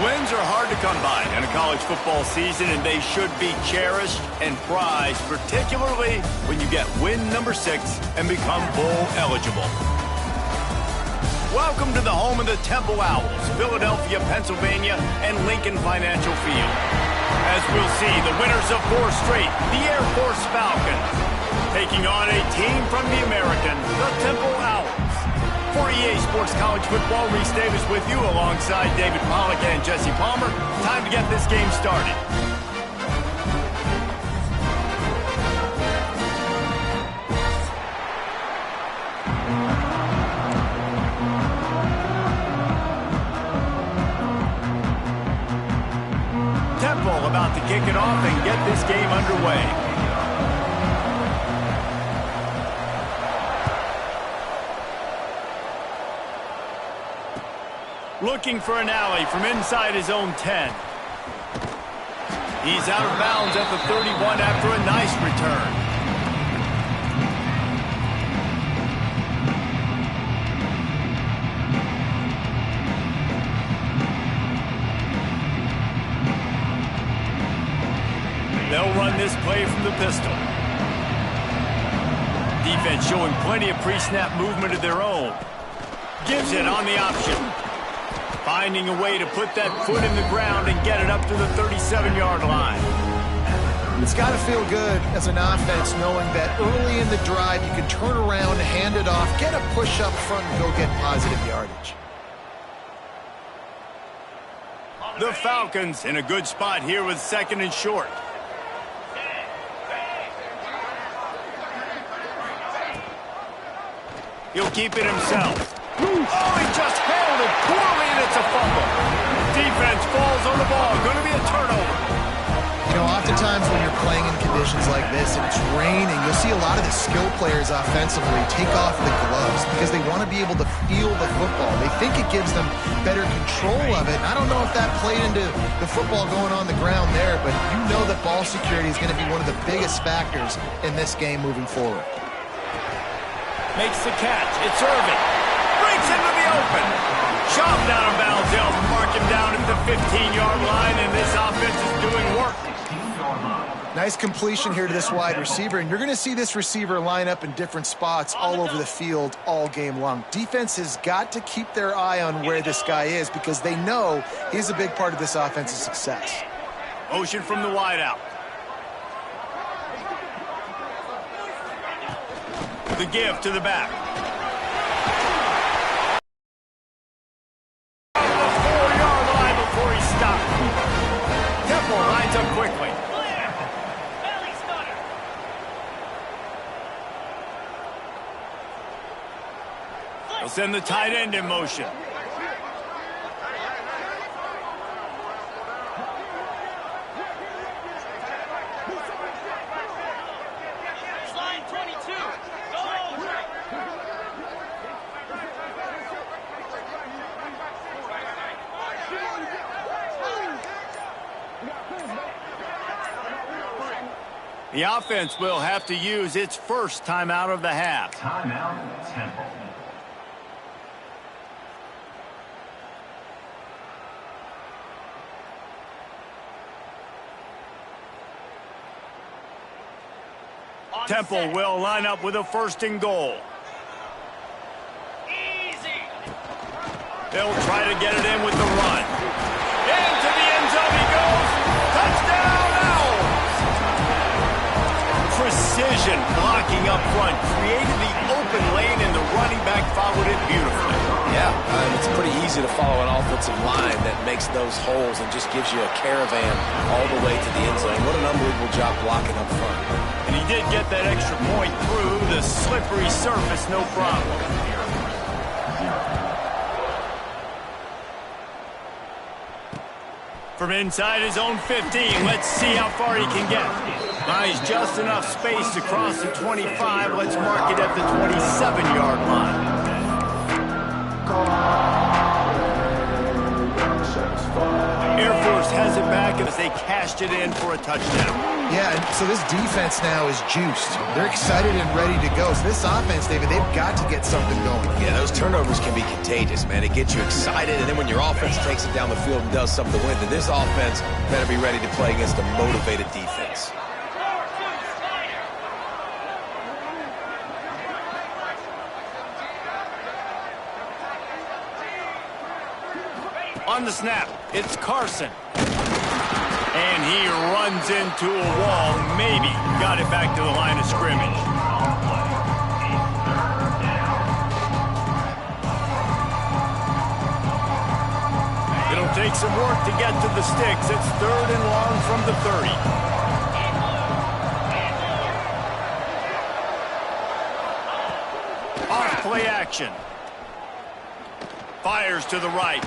Wins are hard to come by in a college football season, and they should be cherished and prized, particularly when you get win number 6 and become bowl eligible. Welcome to the home of the Temple Owls, Philadelphia, Pennsylvania, and Lincoln Financial Field. As we'll see, the winners of 4 straight, the Air Force Falcons, taking on a team from the American, the Temple Owls. For EA Sports College Football, Reese Davis with you alongside David Pollack and Jesse Palmer. Time to get this game started. Temple about to kick it off and get this game underway. Looking for an alley from inside his own 10. He's out of bounds at the 31 after a nice return. They'll run this play from the pistol. Defense showing plenty of pre-snap movement of their own. Gives it on the option. Finding a way to put that foot in the ground and get it up to the 37-yard line. It's got to feel good as an offense knowing that early in the drive you can turn around, hand it off, get a push up front, and go get positive yardage. The Falcons in a good spot here with 2nd and short. He'll keep it himself. Oh, he just held it poorly, and it's a fumble. Defense falls on the ball. Going to be a turnover. You know, oftentimes when you're playing in conditions like this and it's raining, you'll see a lot of the skill players offensively take off the gloves because they want to be able to feel the football. They think it gives them better control of it. And I don't know if that played into the football going on the ground there, but you know that ball security is going to be one of the biggest factors in this game moving forward. Makes the catch. It's Irving. Breaks into the open. Chopped out of bounds. They'll mark him down at the 15-yard line, and this offense is doing work. Nice completion here to this wide receiver, and you're going to see this receiver line up in different spots all over the field all game long. Defense has got to keep their eye on where this guy is because they know he's a big part of this offense's success. Motion from the wideout. The give to the back. The 4-yard line before he stopped. Temple lines up quickly. They'll send the tight end in motion. The offense will have to use its first timeout of the half. Timeout, Temple. Temple will line up with a 1st and goal. Easy. They'll try to get it in with the run. Into the end zone he goes. Touchdown, Owls! Precision blocking up front created the open lane, and the running back followed it beautifully. Yeah, it's pretty easy to follow an offensive line that makes those holes and just gives you a caravan all the way to the end zone. What an unbelievable job blocking up front. And he did get that extra point through the slippery surface, no problem. From inside his own 15, let's see how far he can get. Nice, just enough space to cross the 25. Let's mark it at the 27-yard line. Air Force has it back as they cashed it in for a touchdown. Yeah, and so this defense now is juiced. They're excited and ready to go. So this offense, David, they've got to get something going. Yeah, those turnovers can be contagious, man. It gets you excited, and then when your offense takes it down the field and does something to win, then this offense better be ready to play against a motivated defense. On the snap, it's Carson. And he runs into a wall. Maybe got it back to the line of scrimmage. It'll take some work to get to the sticks. It's 3rd and long from the 30. Off play action. Fires to the right.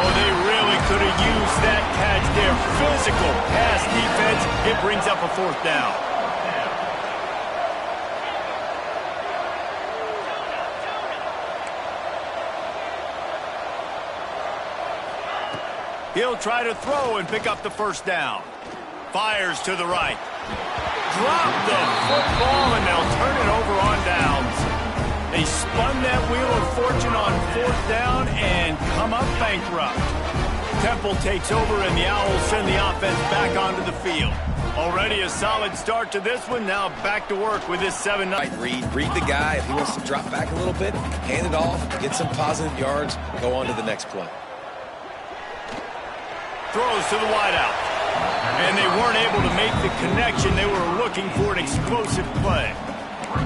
Oh, they really could have used that catch there. Physical pass defense. It brings up a 4th down. He'll try to throw and pick up the 1st down. Fires to the right. Drop the football, and they'll turn it over on downs. They spun that wheel of fortune on 4th down and come up bankrupt. Temple takes over, and the Owls send the offense back onto the field. Already a solid start to this one. Now back to work with this 7-9. Read the guy. If he wants to drop back a little bit, hand it off, get some positive yards, go on to the next play. Throws to the wideout. And they weren't able to make the connection. They were looking for an explosive play.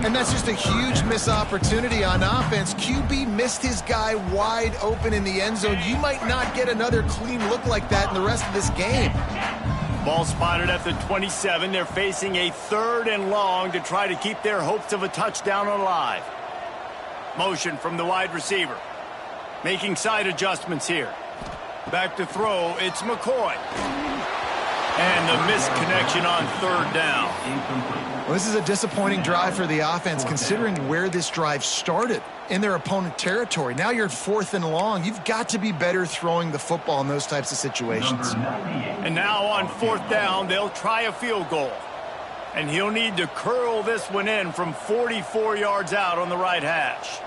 And that's just a huge missed opportunity on offense. QB missed his guy wide open in the end zone. You might not get another clean look like that in the rest of this game. Ball spotted at the 27. They're facing a 3rd and long to try to keep their hopes of a touchdown alive. Motion from the wide receiver. Making side adjustments here. Back to throw, it's McCoy. And the missed connection on 3rd down. Well, this is a disappointing drive for the offense, considering where this drive started, in their opponent territory. Now you're 4th and long. You've got to be better throwing the football in those types of situations. And now on 4th down, they'll try a field goal. And he'll need to curl this one in from 44 yards out on the right hash.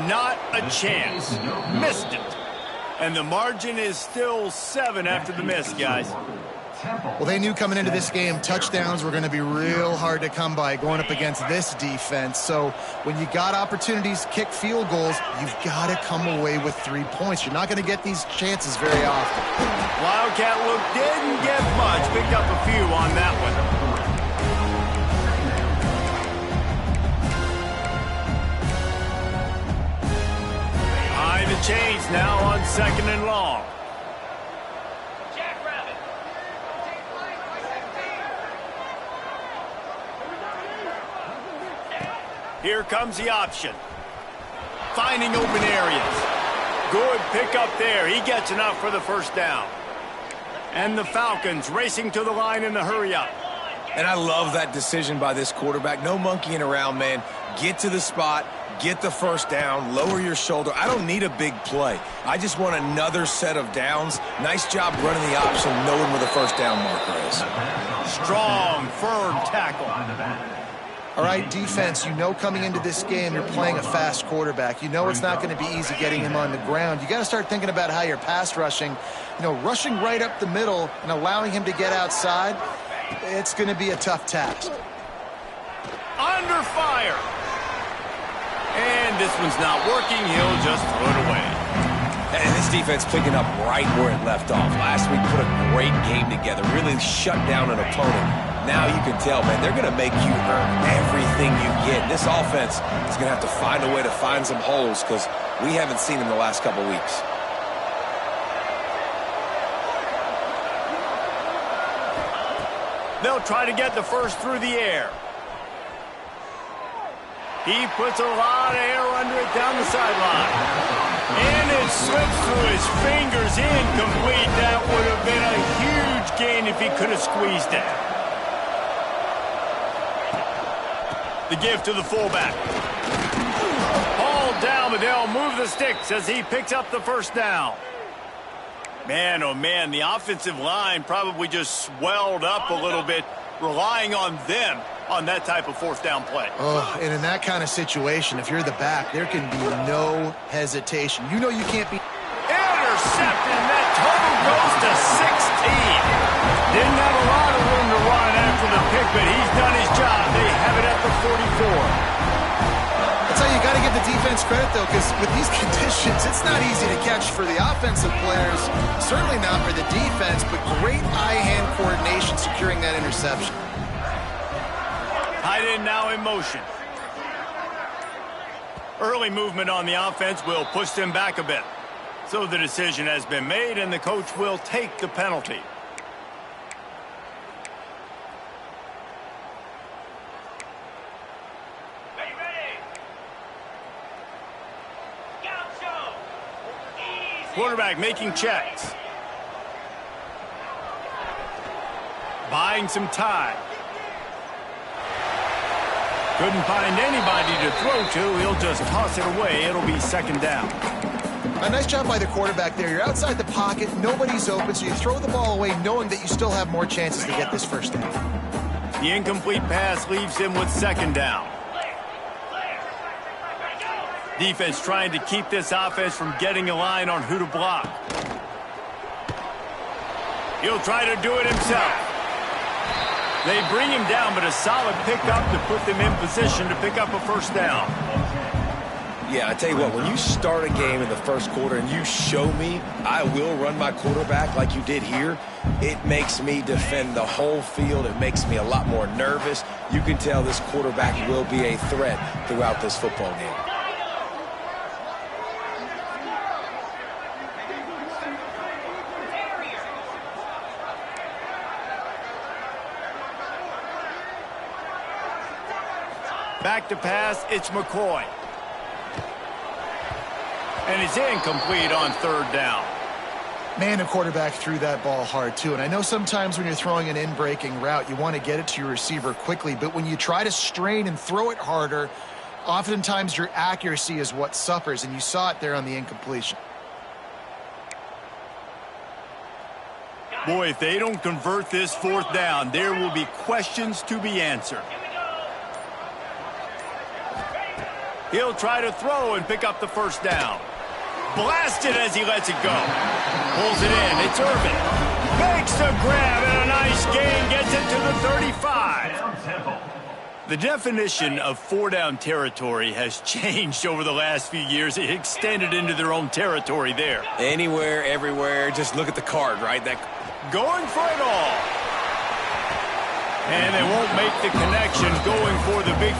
Not a chance. Missed it. And the margin is still 7 after the miss, guys. Well, they knew coming into this game touchdowns were going to be real hard to come by going up against this defense. So when you got opportunities to kick field goals, you've got to come away with 3 points. You're not going to get these chances very often. Wildcat look didn't get much. Picked up a few on that one. The change now on 2nd and long. Here comes the option. Finding open areas. Good pickup there. He gets enough for the 1st down. And the Falcons racing to the line in the hurry up. And I love that decision by this quarterback. No monkeying around, man. Get to the spot. Get the 1st down, lower your shoulder. I don't need a big play. I just want another set of downs. Nice job running the option, knowing where the 1st down marker is. Strong, firm tackle. All right, defense, you know coming into this game you're playing a fast quarterback. You know it's not going to be easy getting him on the ground. You got to start thinking about how you're pass rushing. You know, rushing right up the middle and allowing him to get outside, it's going to be a tough task. Under fire. And this one's not working. He'll just throw it away. And this defense picking up right where it left off. Last week put a great game together. Really shut down an opponent. Now you can tell, man, they're going to make you earn everything you get. This offense is going to have to find a way to find some holes because we haven't seen them the last couple weeks. They'll try to get the 1st through the air. He puts a lot of air under it down the sideline. And it slips through his fingers, incomplete. That would have been a huge gain if he could have squeezed it. The give to the fullback. Ball down, but they'll move the sticks as he picks up the first down. Man, oh man, the offensive line probably just swelled up a little bit, relying on them on that type of fourth down play. Oh, and in that kind of situation, if you're the back, there can be no hesitation. You know you can't be... Intercepted, and that total goes to 16. Didn't have a lot of room to run after the pick, but he's done his job. They have it at the 44. That's how you got to give the defense credit, though, because with these conditions, it's not easy to catch for the offensive players, certainly not for the defense, but great eye-hand coordination securing that interception. Tight end now in motion. Early movement on the offense will push them back a bit. So the decision has been made, and the coach will take the penalty. Quarterback making checks. Buying some time. Couldn't find anybody to throw to. He'll just toss it away. It'll be second down. A nice job by the quarterback there. You're outside the pocket. Nobody's open, so you throw the ball away knowing that you still have more chances to get this first down. The incomplete pass leaves him with second down. Defense trying to keep this offense from getting a line on who to block. He'll try to do it himself. They bring him down, but a solid pickup to put them in position to pick up a first down. Yeah, I tell you what, when you start a game in the first quarter and you show me I will run my quarterback like you did here, it makes me defend the whole field. It makes me a lot more nervous. You can tell this quarterback will be a threat throughout this football game. Back to pass, it's McCoy. And it's incomplete on third down. Man, the quarterback threw that ball hard, too. And I know sometimes when you're throwing an in-breaking route, you want to get it to your receiver quickly. But when you try to strain and throw it harder, oftentimes your accuracy is what suffers. And you saw it there on the incompletion. Boy, if they don't convert this fourth down, there will be questions to be answered. He'll try to throw and pick up the first down. Blasted as he lets it go. Pulls it in. It's Irvin. Makes the grab and a nice gain. Gets it to the 35. The definition of four-down territory has changed over the last few years. It extended into their own territory there. Anywhere, everywhere. Just look at the card, right? That going for it all. And they won't make the connection going for the big...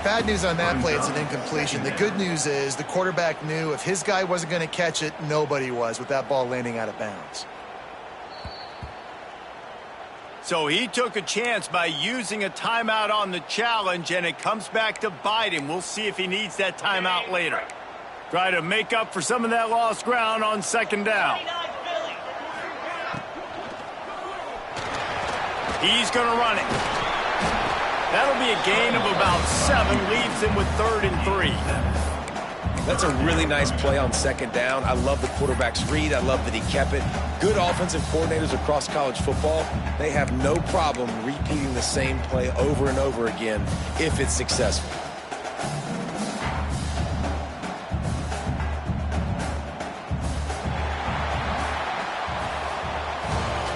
Bad news on that play, it's an incompletion. The good news is the quarterback knew if his guy wasn't going to catch it, nobody was with that ball landing out of bounds. So he took a chance by using a timeout on the challenge, and it comes back to bite him. We'll see if he needs that timeout later. Try to make up for some of that lost ground on second down. He's going to run it. That'll be a gain of about 7, leaves him with 3rd and 3. That's a really nice play on second down. I love the quarterback's read. I love that he kept it. Good offensive coordinators across college football, they have no problem repeating the same play over and over again if it's successful.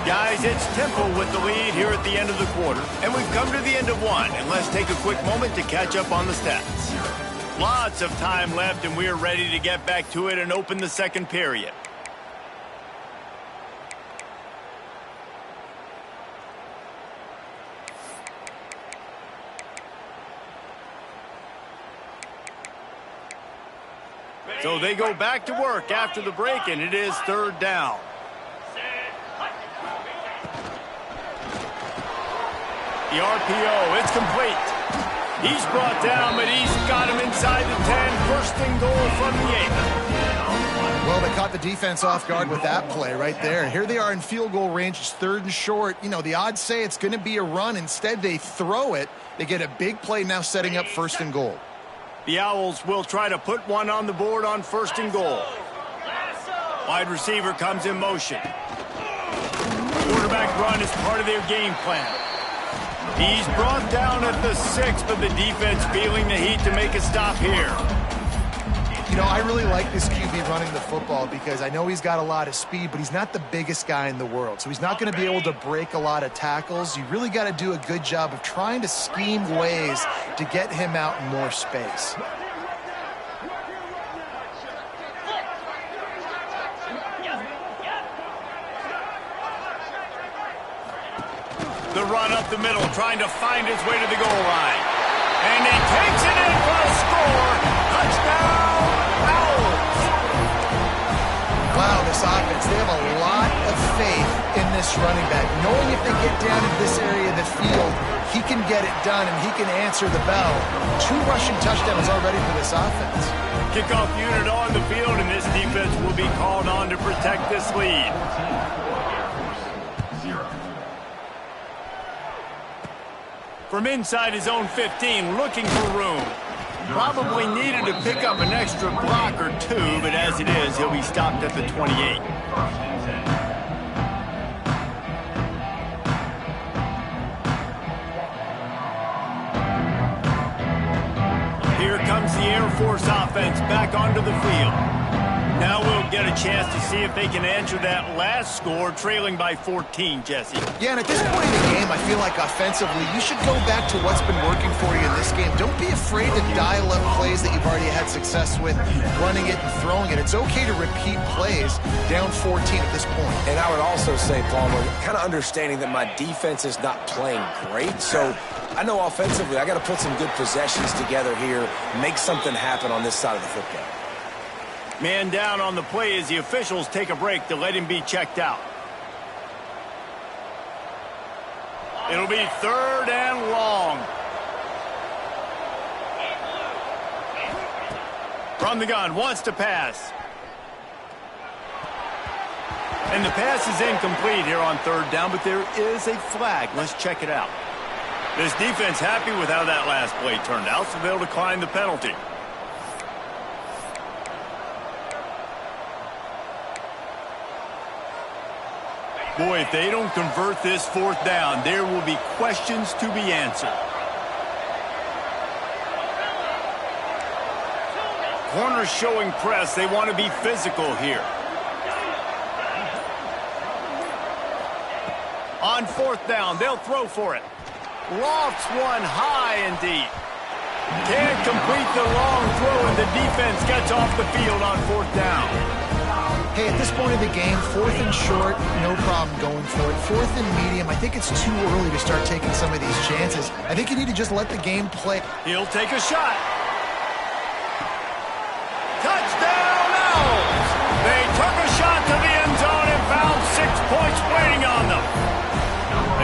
Guys, it's Temple with the lead here at the end of the quarter. And we've come to the end of one. And let's take a quick moment to catch up on the stats. Lots of time left, and we are ready to get back to it and open the second period. So they go back to work after the break, and it is 3rd down. The RPO, it's complete. He's brought down, but he's got him inside the 10. First and goal from the 8. Well, Well, they caught the defense off guard with that play right there. Here they are in field goal range. It's 3rd and short. You know, the odds say it's going to be a run. Instead, they throw it. They get a big play now setting up 1st and goal. The Owls will try to put one on the board on 1st and goal. Wide receiver comes in motion. Quarterback run is part of their game plan. He's brought down at the 6, but the defense feeling the heat to make a stop here. You know, I really like this QB running the football because I know he's got a lot of speed, but he's not the biggest guy in the world. So he's not going to be able to break a lot of tackles. You really got to do a good job of trying to scheme ways to get him out in more space. The run up the middle, trying to find his way to the goal line. And he takes it in for a score. Touchdown, Owls. Wow, this offense, they have a lot of faith in this running back. Knowing if they get down in this area of the field, he can get it done and he can answer the bell. 2 rushing touchdowns already for this offense. Kickoff unit on the field, and this defense will be called on to protect this lead. From inside his own 15, looking for room. Probably needed to pick up an extra block or 2, but as it is, he'll be stopped at the 28. Here comes the Air Force offense back onto the field. Now we'll get a chance to see if they can answer that last score, trailing by 14, Jesse. Yeah, and at this point in the game, I feel like offensively, you should go back to what's been working for you in this game. Don't be afraid to dial up plays that you've already had success with, running it and throwing it. It's okay to repeat plays down 14 at this point. And I would also say, Palmer, kind of understanding that my defense is not playing great, so I know offensively I got to put some good possessions together here, make something happen on this side of the football. Man down on the play as the officials take a break to let him be checked out. It'll be 3rd and long. From the gun, wants to pass. And the pass is incomplete here on 3rd down, but there is a flag. Let's check it out. This defense happy with how that last play turned out, so they'll decline the penalty. Boy, if they don't convert this 4th down, there will be questions to be answered. Corners showing press. They want to be physical here. On 4th down, they'll throw for it. Lofts one high and deep. Can't complete the long throw, and the defense gets off the field on 4th down. Hey, at this point in the game, 4th and short, no problem going for it. 4th and medium, I think it's too early to start taking some of these chances. I think you need to just let the game play. He'll take a shot. Touchdown, Owls! They took a shot to the end zone and found 6 points waiting on them.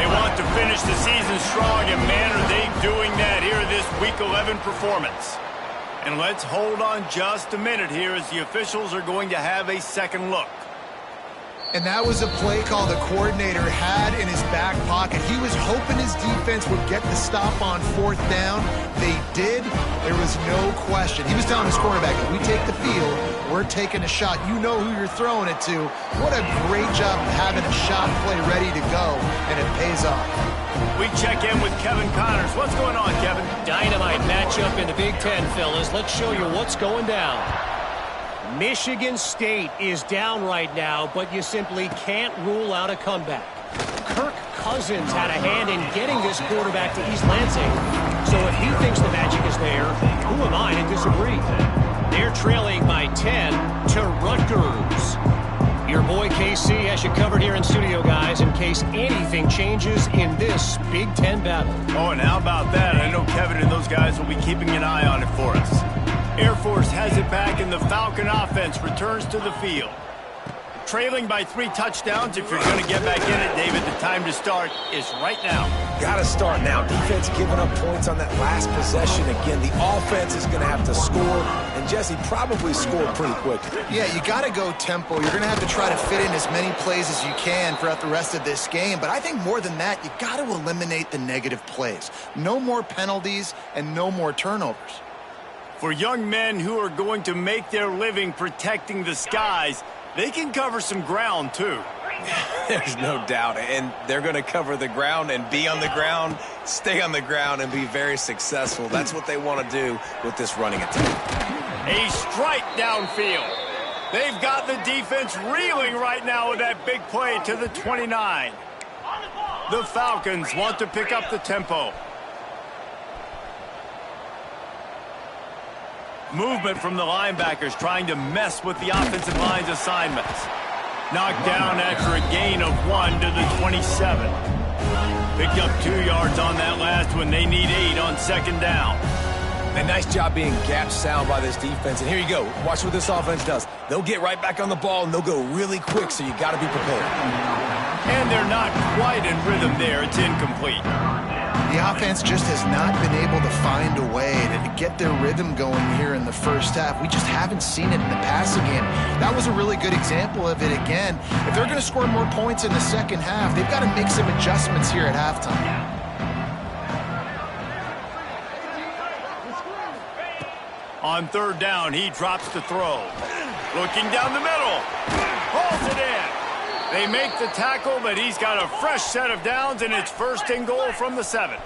They want to finish the season strong, and man, are they doing that here this Week 11 performance. And let's hold on just a minute here as the officials are going to have a second look. And that was a play call the coordinator had in his back pocket. He was hoping his defense would get the stop on 4th down. They did. There was no question. He was telling his quarterback, if we take the field, we're taking a shot. You know who you're throwing it to. What a great job of having a shot play ready to go, and it pays off. We check in with Kevin Connors. What's going on, Kevin? Dynamite matchup in the Big Ten, fellas. Let's show you what's going down. Michigan State is down right now, but you simply can't rule out a comeback. Kirk Cousins had a hand in getting this quarterback to East Lansing, so if he thinks the magic is there, who am I to disagree? They're trailing by 10 to Rutgers. Your boy KC has you covered here in studio, guys, in case anything changes in this Big Ten battle. Oh, and how about that? I know Kevin and those guys will be keeping an eye on it for us. Air Force has it back, and the Falcon offense returns to the field. trailing by 3 touchdowns. If you're going to get back in it, David, the time to start is right now. Got to start now. Defense giving up points on that last possession. Again, the offense is going to have to score, and Jesse probably scored pretty quickly. Yeah, you got to go tempo. You're going to have to try to fit in as many plays as you can throughout the rest of this game. But I think more than that, you got to eliminate the negative plays. No more penalties and no more turnovers. For young men who are going to make their living protecting the skies, they can cover some ground, too. There's no doubt. And they're going to cover the ground and be on the ground, stay on the ground, and be very successful. That's what they want to do with this running attack. A strike downfield. They've got the defense reeling right now with that big play to the 29. The Falcons want to pick up the tempo. Movement from the linebackers trying to mess with the offensive line's assignments. Knocked down after a gain of 1 to the 27. Picked up 2 yards on that last one. They need 8 on second down. A nice job being gap sound by this defense. And here you go. Watch what this offense does. They'll get right back on the ball, and they'll go really quick, so you got to be prepared. And they're not quite in rhythm there. It's incomplete. The offense just has not been able to find a way to get their rhythm going here in the first half. We just haven't seen it in the passing game. That was a really good example of it again. If they're going to score more points in the second half, they've got to make some adjustments here at halftime. On third down, he drops the throw. Looking down the middle. Hauls it in. They make the tackle, but he's got a fresh set of downs, and it's 1st and goal from the 7.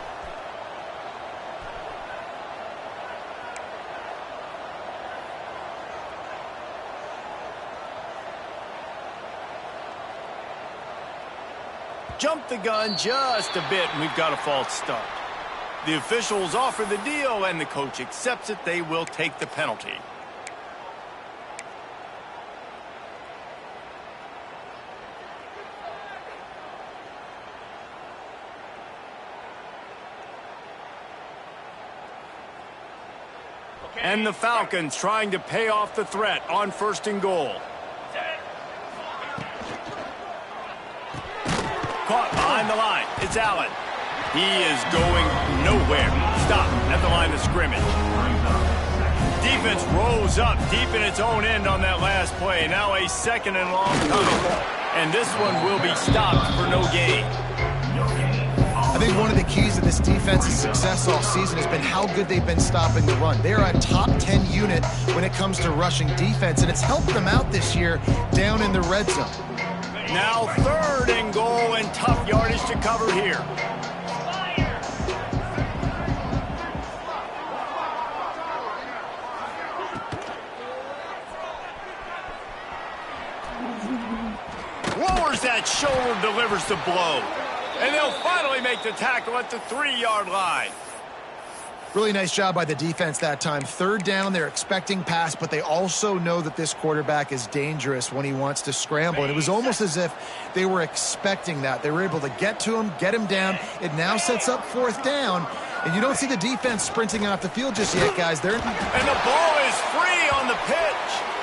Jump the gun just a bit, and we've got a false start. The officials offer the deal, and the coach accepts it. They will take the penalty. And the Falcons trying to pay off the threat on 1st and goal. Caught behind the line. It's Allen. He is going nowhere. Stop at the line of scrimmage. Defense rose up deep in its own end on that last play. Now a 2nd and long coming. And this one will be stopped for no gain. I think one of the keys to this defense's success all season has been how good they've been stopping the run. They're a top 10 unit when it comes to rushing defense, and it's helped them out this year down in the red zone. Now 3rd and goal, and tough yardage to cover here. Lowers that shoulder, delivers the blow. And they'll finally make the tackle at the 3-yard line. Really nice job by the defense that time. 3rd down, they're expecting pass, but they also know that this quarterback is dangerous when he wants to scramble. And it was almost as if they were expecting that. They were able to get to him, get him down. It now sets up 4th down. And you don't see the defense sprinting off the field just yet, guys. And the ball is free on the pitch.